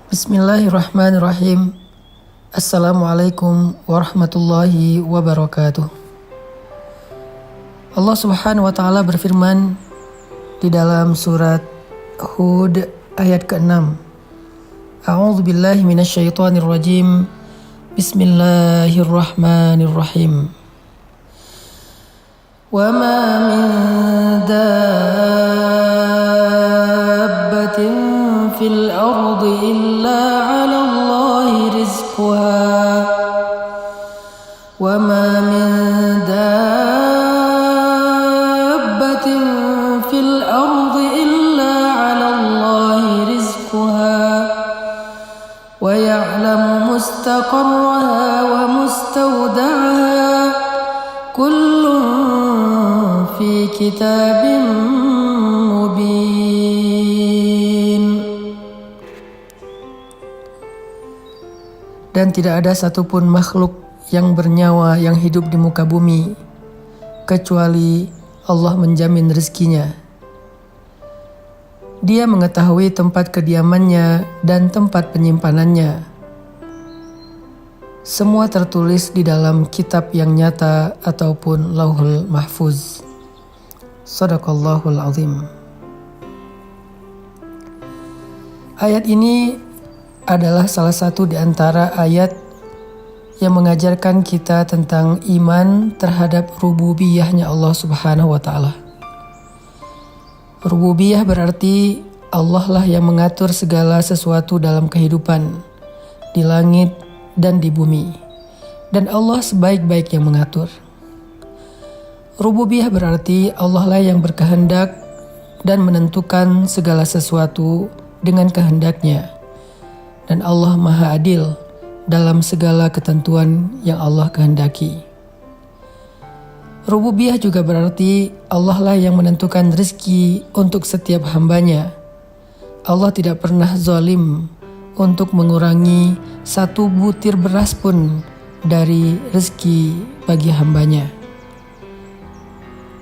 Bismillahirrahmanirrahim. Assalamualaikum warahmatullahi wabarakatuh. Allah Subhanahu wa taala berfirman di dalam surat Hud ayat ke-6. A'udzu billahi minasyaitonir rajim. Bismillahirrahmanirrahim. Wa ma min dabbatin fil ardi illa 'ala Allahi rizquha wa ma min dabbatin fil ardi illa 'ala Allahi rizquha wa ya'lamu mustaqarraha wa mustawda'aha kullun fi kitabin mubin. Dan tidak ada satupun makhluk yang bernyawa yang hidup di muka bumi kecuali Allah menjamin rezekinya. Dia mengetahui tempat kediamannya dan tempat penyimpanannya. Semua tertulis di dalam kitab yang nyata ataupun Lauhul Mahfuz. Shadaqallahul azim. Ayat ini adalah salah satu di antara ayat yang mengajarkan kita tentang iman terhadap rububiyahnya Allah Subhanahu wa taala. Rububiyah berarti Allah lah yang mengatur segala sesuatu dalam kehidupan di langit dan di bumi, dan Allah sebaik-baik yang mengatur. Rububiyah berarti Allah lah yang berkehendak dan menentukan segala sesuatu dengan kehendaknya, dan Allah Maha Adil dalam segala ketentuan yang Allah kehendaki. Rububiyah juga berarti Allah lah yang menentukan rezeki untuk setiap hambanya. Allah tidak pernah zalim untuk mengurangi satu butir beras pun dari rezeki bagi hambanya.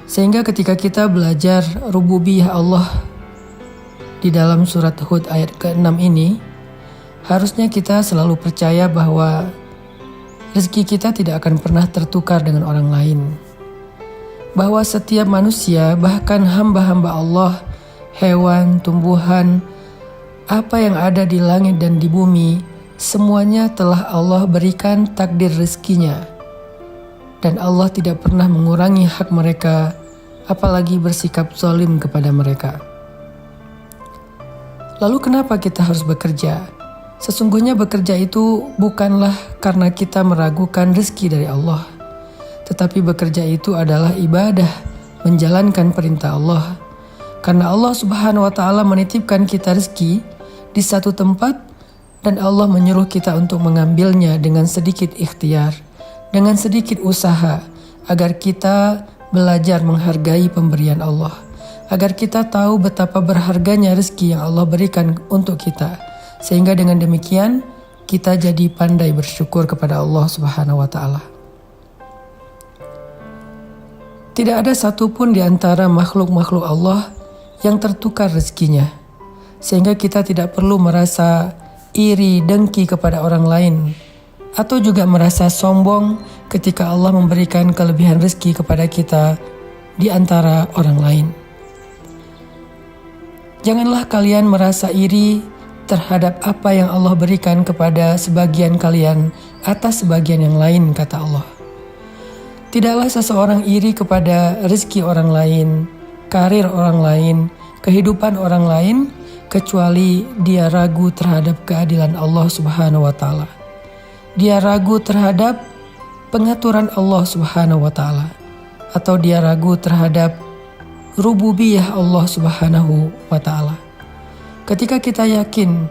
Sehingga ketika kita belajar rububiyah Allah di dalam surat Hud ayat ke-6 ini, harusnya kita selalu percaya bahwa rezeki kita tidak akan pernah tertukar dengan orang lain. Bahwa setiap manusia, bahkan hamba-hamba Allah, hewan, tumbuhan, apa yang ada di langit dan di bumi, semuanya telah Allah berikan takdir rezekinya. Dan Allah tidak pernah mengurangi hak mereka, apalagi bersikap zalim kepada mereka. Lalu kenapa kita harus bekerja? Sesungguhnya bekerja itu bukanlah karena kita meragukan rezeki dari Allah, tetapi bekerja itu adalah ibadah, menjalankan perintah Allah. Karena Allah Subhanahu wa taala menitipkan kita rezeki di satu tempat, dan Allah menyuruh kita untuk mengambilnya dengan sedikit ikhtiar, dengan sedikit usaha, agar kita belajar menghargai pemberian Allah, agar kita tahu betapa berharganya rezeki yang Allah berikan untuk kita, sehingga dengan demikian kita jadi pandai bersyukur kepada Allah Subhanahu wa taala. Tidak ada satupun di antara makhluk-makhluk Allah yang tertukar rezekinya, sehingga kita tidak perlu merasa iri dengki kepada orang lain, atau juga merasa sombong ketika Allah memberikan kelebihan rezeki kepada kita di antara orang lain. Janganlah kalian merasa iri terhadap apa yang Allah berikan kepada sebagian kalian atas sebagian yang lain, kata Allah. Tidaklah seseorang iri kepada rezeki orang lain, karir orang lain, kehidupan orang lain, kecuali dia ragu terhadap keadilan Allah Subhanahu wa taala. Dia ragu terhadap pengaturan Allah Subhanahu wa taala, atau dia ragu terhadap rububiyah Allah Subhanahu wa taala. Ketika kita yakin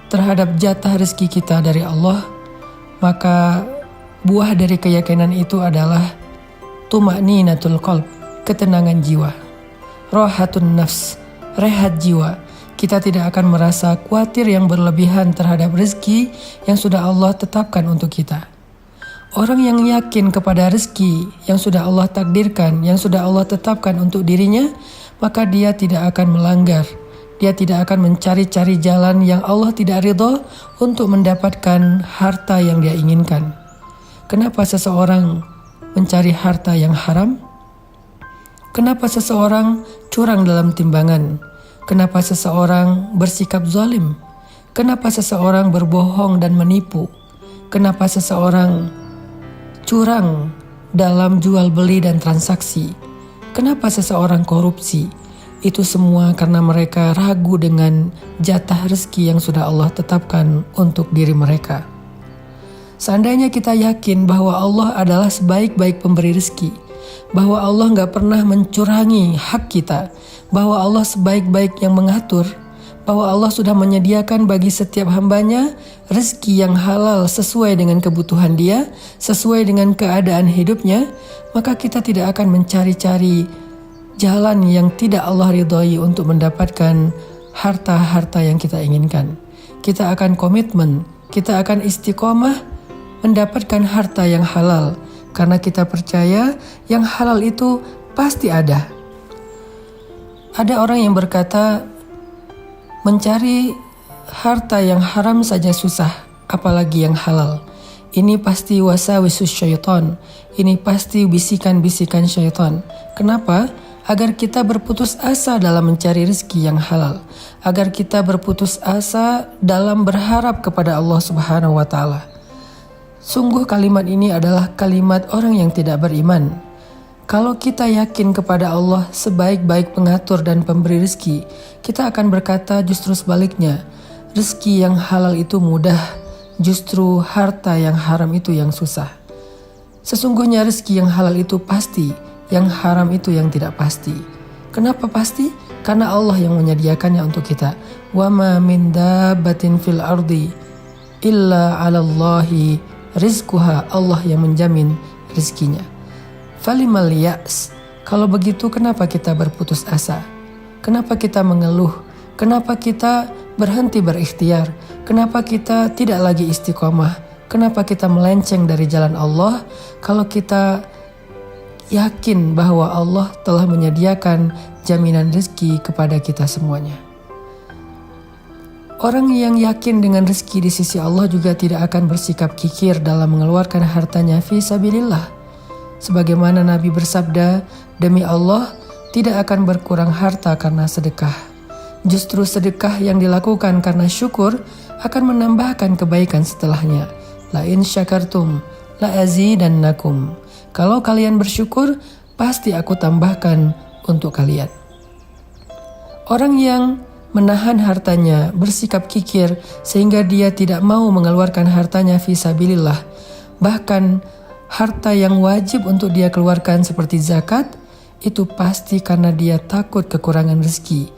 terhadap jatah rezeki kita dari Allah, maka buah dari keyakinan itu adalah tuma'ninatul qalb, ketenangan jiwa, rahatun nafs, rehat jiwa. Kita tidak akan merasa khawatir yang berlebihan terhadap rezeki yang sudah Allah tetapkan untuk kita. Orang yang yakin kepada rezeki yang sudah Allah takdirkan, yang sudah Allah tetapkan untuk dirinya, maka dia tidak akan melanggar Dia tidak akan mencari-cari jalan yang Allah tidak ridho untuk mendapatkan harta yang dia inginkan. Kenapa seseorang mencari harta yang haram? Kenapa seseorang curang dalam timbangan? Kenapa seseorang bersikap zalim? Kenapa seseorang berbohong dan menipu? Kenapa seseorang curang dalam jual beli dan transaksi? Kenapa seseorang korupsi? Itu semua karena mereka ragu dengan jatah rezeki yang sudah Allah tetapkan untuk diri mereka. Seandainya kita yakin bahwa Allah adalah sebaik-baik pemberi rezeki, bahwa Allah gak pernah mencurangi hak kita, bahwa Allah sebaik-baik yang mengatur, bahwa Allah sudah menyediakan bagi setiap hambanya rezeki yang halal sesuai dengan kebutuhan dia, sesuai dengan keadaan hidupnya, maka kita tidak akan mencari-cari jalan yang tidak Allah ridhoi untuk mendapatkan harta-harta yang kita inginkan. Kita akan komitmen, kita akan istiqomah mendapatkan harta yang halal, karena kita percaya yang halal itu pasti ada. Ada orang yang berkata, mencari harta yang haram saja susah, apalagi yang halal. Ini pasti wasawisus syaitan, ini pasti bisikan-bisikan syaitan. Kenapa? Agar kita berputus asa dalam mencari rezeki yang halal, agar kita berputus asa dalam berharap kepada Allah Subhanahu wa Ta'ala. Sungguh kalimat ini adalah kalimat orang yang tidak beriman. Kalau kita yakin kepada Allah sebaik-baik pengatur dan pemberi rezeki, kita akan berkata justru sebaliknya, rezeki yang halal itu mudah, justru harta yang haram itu yang susah. Sesungguhnya rezeki yang halal itu pasti, yang haram itu yang tidak pasti. Kenapa pasti? Karena Allah yang menyediakannya untuk kita. Wa ma min dabbatin fil ardi illa 'alallahi rizquha. Allah yang menjamin rezekinya. Falimal ya's. Kalau begitu kenapa kita berputus asa? Kenapa kita mengeluh? Kenapa kita berhenti berikhtiar? Kenapa kita tidak lagi istiqomah? Kenapa kita melenceng dari jalan Allah? Kalau kita yakin bahwa Allah telah menyediakan jaminan rezeki kepada kita semuanya. Orang yang yakin dengan rezeki di sisi Allah juga tidak akan bersikap kikir dalam mengeluarkan hartanya fi sabilillah. Sebagaimana Nabi bersabda, demi Allah tidak akan berkurang harta karena sedekah. Justru sedekah yang dilakukan karena syukur akan menambahkan kebaikan setelahnya. La in syakartum la azidannakum. Kalau kalian bersyukur, pasti aku tambahkan untuk kalian. Orang yang menahan hartanya, bersikap kikir sehingga dia tidak mau mengeluarkan hartanya fi sabilillah, bahkan harta yang wajib untuk dia keluarkan seperti zakat, itu pasti karena dia takut kekurangan rezeki.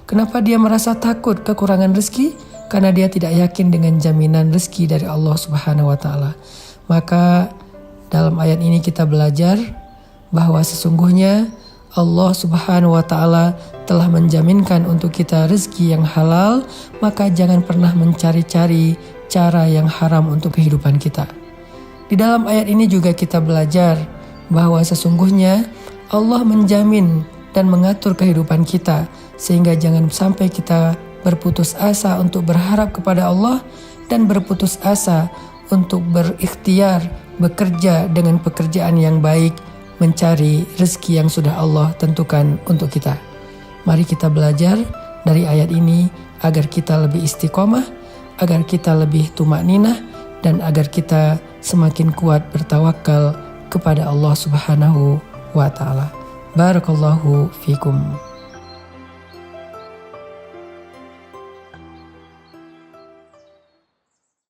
Kenapa dia merasa takut kekurangan rezeki? Karena dia tidak yakin dengan jaminan rezeki dari Allah Subhanahu wa Ta'ala. Maka dalam ayat ini kita belajar bahwa sesungguhnya Allah Subhanahu wa Ta'ala telah menjaminkan untuk kita rezeki yang halal, maka jangan pernah mencari-cari cara yang haram untuk kehidupan kita. Di dalam ayat ini juga kita belajar bahwa sesungguhnya Allah menjamin dan mengatur kehidupan kita, sehingga jangan sampai kita berputus asa untuk berharap kepada Allah dan berputus asa untuk berikhtiar, bekerja dengan pekerjaan yang baik, mencari rezeki yang sudah Allah tentukan untuk kita. Mari kita belajar dari ayat ini agar kita lebih istiqomah, agar kita lebih tumakninah, dan agar kita semakin kuat bertawakal kepada Allah Subhanahu wa Ta'ala. Barakallahu fikum.